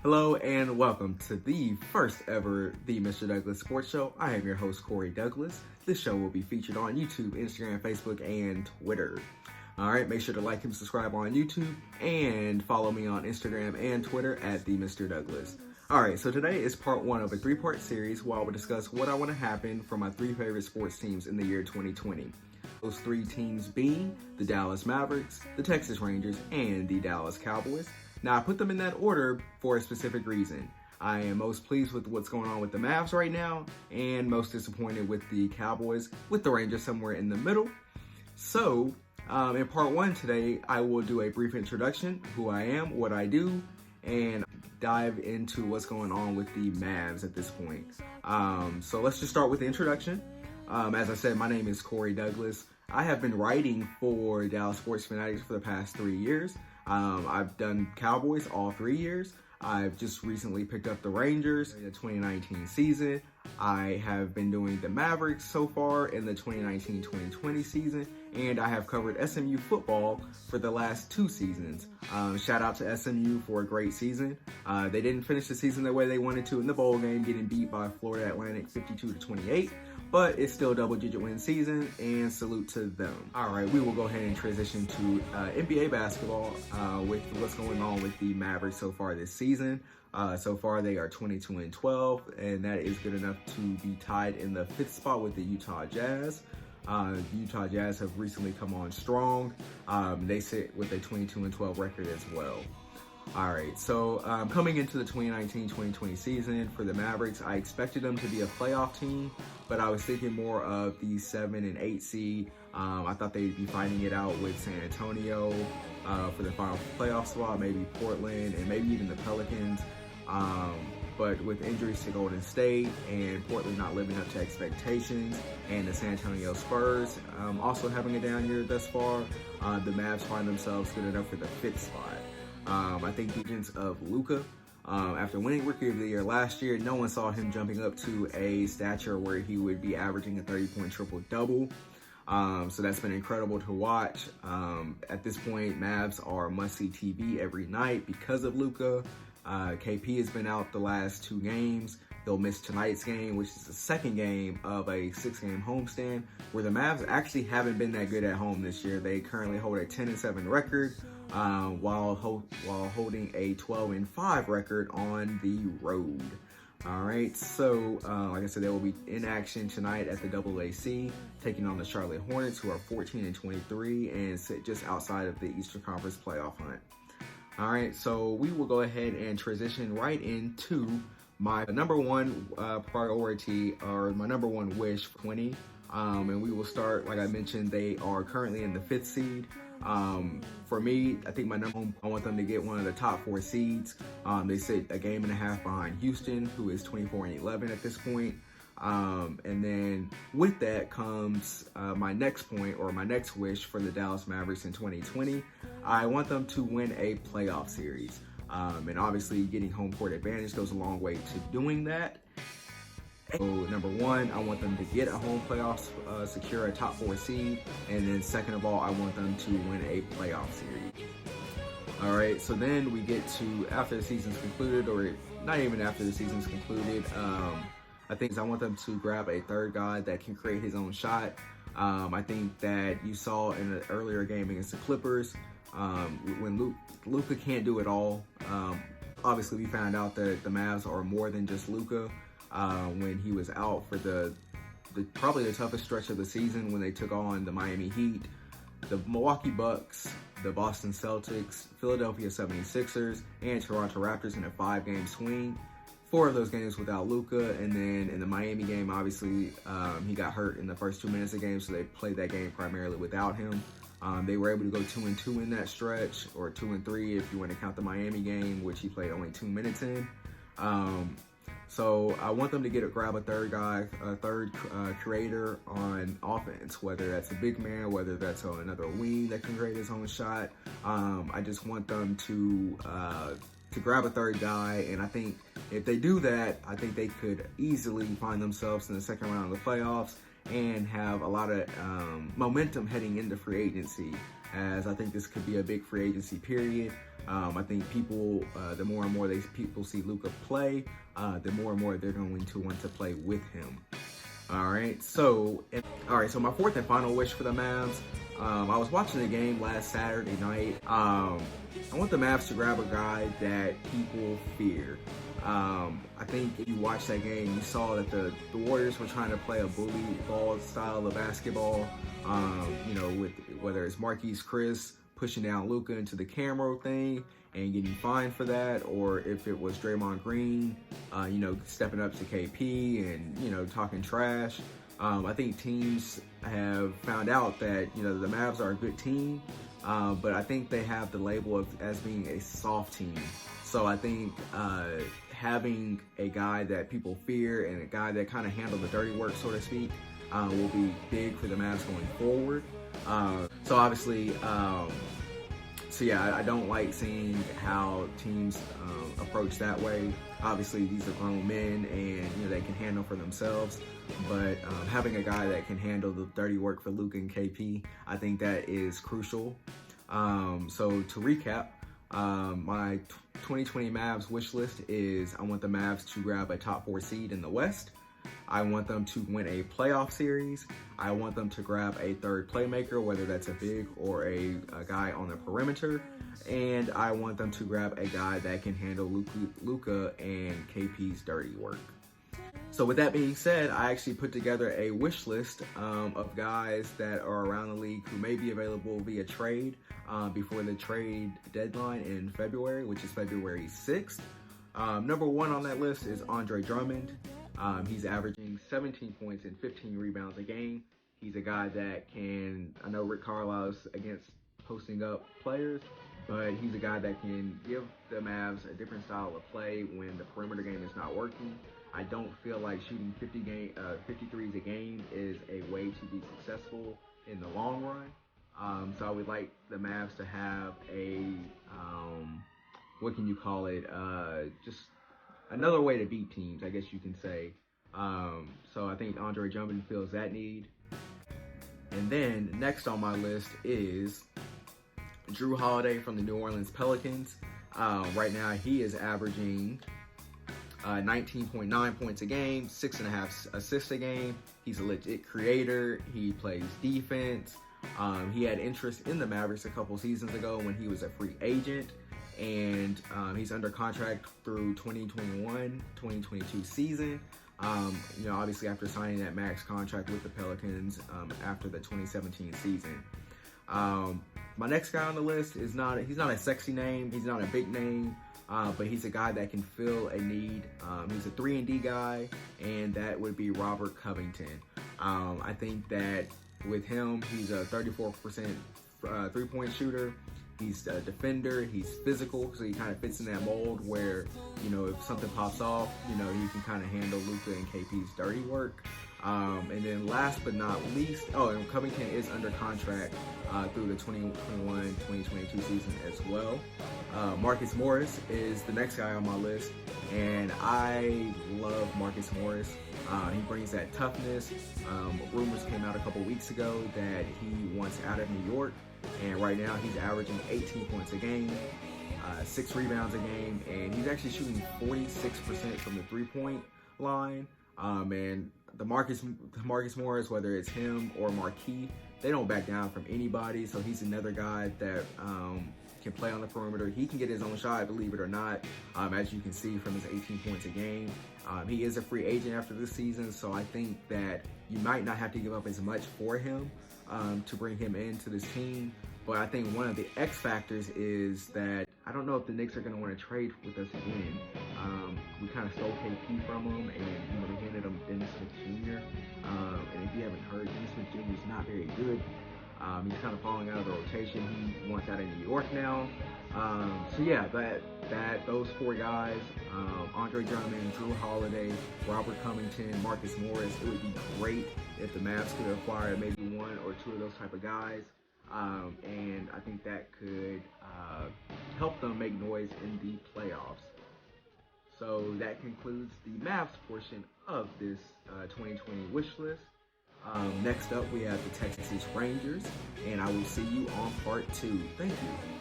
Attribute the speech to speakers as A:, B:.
A: Hello and welcome to the first ever The Mr. Douglass Sports Show. I am your host, Corey Douglas. This show will be featured on YouTube, Instagram, Facebook, and Twitter. All right, make sure to like and subscribe on YouTube and follow me on Instagram and Twitter at TheMrDouglass. All right, so today is part one of a three-part series where I will discuss what I want to happen for my three favorite sports teams in the year 2020. Those three teams being the Dallas Mavericks, the Texas Rangers, and the Dallas Cowboys. Now, I put them in that order for a specific reason. I am most pleased with what's going on with the Mavs right now, and most disappointed with the Cowboys, with the Rangers somewhere in the middle. So, in part one today, I will do a brief introduction, who I am, what I do, and dive into what's going on with the Mavs at this point. So let's just start with the introduction. As I said, my name is Corey Douglas. I have been writing for Dallas Sports Fanatics for the past 3 years. I've done Cowboys all 3 years. I've just recently picked up the Rangers in the 2019 season. I have been doing the Mavericks so far in the 2019-2020 season, and I have covered SMU football for the last 2 seasons. Shout out to SMU for a great season. They didn't finish the season the way they wanted to in the bowl game, getting beat by Florida Atlantic 52-28. But it's still a double-digit win season, and salute to them. All right, we will go ahead and transition to NBA basketball with what's going on with the Mavericks so far this season. So far, they are 22-12, and that is good enough to be tied in the 5th spot with the Utah Jazz. The Utah Jazz have recently come on strong. They sit with a 22-12 record as well. All right, so coming into the 2019-2020 season for the Mavericks, I expected them to be a playoff team, but I was thinking more of the 7 and 8 seed. I thought they'd be fighting it out with San Antonio for the final playoff spot, maybe Portland, and maybe even the Pelicans. But with injuries to Golden State and Portland not living up to expectations, and the San Antonio Spurs also having a down year thus far, the Mavs find themselves good enough for the 5th spot. I think the agents of Luka, after winning Rookie of the Year last year, no one saw him jumping up to a stature where he would be averaging a 30-point triple-double. So that's been incredible to watch. At this point, Mavs are must-see TV every night because of Luka. KP has been out the last 2 games. They'll miss tonight's game, which is the second game of a 6-game homestand, where the Mavs actually haven't been that good at home this year. They currently hold a 10-7 record, while holding a 12-5 record on the road. All right, so like I said, they will be in action tonight at the AAC, taking on the Charlotte Hornets, who are 14-23 and sit just outside of the Eastern Conference playoff hunt. All right, so we will go ahead and transition right into my number one priority, or my number one wish for 20. And we will start, like I mentioned, they are currently in the 5th seed. For me, I think my number one, I want them to get one of the top 4 seeds. They sit a game and a half behind Houston, who is 24-11 at this point. And then with that comes my next point, or my next wish for the Dallas Mavericks in 2020. I want them to win a playoff series. And obviously getting home court advantage goes a long way to doing that. So number one, I want them to get a home playoff, secure a top 4 seed. And then second of all, I want them to win a playoff series. All right, so then we get to after the season's concluded, or not even after the season's concluded. I think I want them to grab a third guy that can create his own shot. I think that you saw in an earlier game against the Clippers, when Luka can't do it all. Obviously, we found out that the Mavs are more than just Luka. When he was out for the probably the toughest stretch of the season, when they took on the Miami Heat, the Milwaukee Bucks, the Boston Celtics, Philadelphia 76ers, and Toronto Raptors in a 5-game swing. 4 of those games without Luka, and then in the Miami game, obviously, he got hurt in the first 2 minutes of the game, so they played that game primarily without him. They were able to go 2-2 in that stretch, or 2-3 if you want to count the Miami game, which he played only 2 minutes in. So I want them to grab a third guy, a third creator on offense, whether that's a big man, whether that's another wing that can create his own shot. I just want them to grab a third guy, and I think if they do that, I think they could easily find themselves in the second round of the playoffs and have a lot of momentum heading into free agency. as I think this could be a big free agency period. I think people, the more and more people see Luka play, the more and more they're going to want to play with him. All right, so my fourth and final wish for the Mavs. I was watching the game last Saturday night. I want the Mavs to grab a guy that people fear. I think if you watched that game, you saw that the Warriors were trying to play a bully ball style of basketball. With whether it's Marquise Chris pushing down Luka into the camera thing and getting fined for that, or if it was Draymond Green, stepping up to KP and, talking trash. I think teams have found out that, the Mavs are a good team, but I think they have the label as being a soft team. So I think having a guy that people fear and a guy that kind of handles the dirty work, so to speak, will be big for the Mavs going forward. So obviously, I don't like seeing how teams approach that way. Obviously, these are grown men and, they can handle for themselves. But having a guy that can handle the dirty work for Luka and KP, I think that is crucial. So to recap, my 2020 Mavs wish list is I want the Mavs to grab a top 4 seed in the West. I want them to win a playoff series. I want them to grab a third playmaker, whether that's a big or a guy on the perimeter. And I want them to grab a guy that can handle Luka and KP's dirty work. So with that being said, I actually put together a wish list of guys that are around the league who may be available via trade before the trade deadline in February, which is February 6th. Number 1 on that list is Andre Drummond. He's averaging 17 points and 15 rebounds a game. He's a guy that I know Rick Carlisle's against posting up players, but he's a guy that can give the Mavs a different style of play when the perimeter game is not working. I don't feel like shooting 53s a game is a way to be successful in the long run. So I would like the Mavs to have a, just another way to beat teams, I guess you can say. So I think Andre Drummond fills that need. And then next on my list is Jrue Holiday from the New Orleans Pelicans. Right now he is averaging 19.9 points a game, 6.5 assists a game. He's a legit creator. He plays defense. He had interest in the Mavericks a couple seasons ago when he was a free agent. And he's under contract through 2021-2022 season. Obviously after signing that max contract with the Pelicans after the 2017 season. My next guy on the list he's not a sexy name, he's not a big name, but he's a guy that can fill a need. He's a 3-and-D guy, and that would be Robert Covington. I think that with him, he's a 34% three-point shooter. He's a defender, he's physical, so he kind of fits in that mold where, if something pops off, he can kind of handle Luka and KP's dirty work. And then last but not least, and Covington is under contract through the 2021-2022 season as well. Marcus Morris is the next guy on my list, and I love Marcus Morris. He brings that toughness. Rumors came out a couple weeks ago that he wants out of New York. And right now he's averaging 18 points a game, 6 rebounds a game, and he's actually shooting 46% from the three-point line. And the Marcus Morris, whether it's him or Marquis, they don't back down from anybody. So he's another guy that can play on the perimeter. He can get his own shot, believe it or not, as you can see from his 18 points a game. He is a free agent after this season, so I think that you might not have to give up as much for him to bring him into this team. But I think one of the X factors is that I don't know if the Knicks are going to want to trade with us again. We kind of stole KP from him, and we handed him Dennis Smith Jr. And if you haven't heard, Dennis Smith Jr. is not very good. He's kind of falling out of the rotation. He wants out of New York now. Those 4 guys, Andre Drummond, Jrue Holiday, Robert Covington, Marcus Morris, it would be great if the Mavs could acquire maybe 1 or 2 of those type of guys. And I think that could help them make noise in the playoffs. So that concludes the Mavs portion of this 2020 wish list. Next up, we have the Texas Rangers, and I will see you on part 2. Thank you.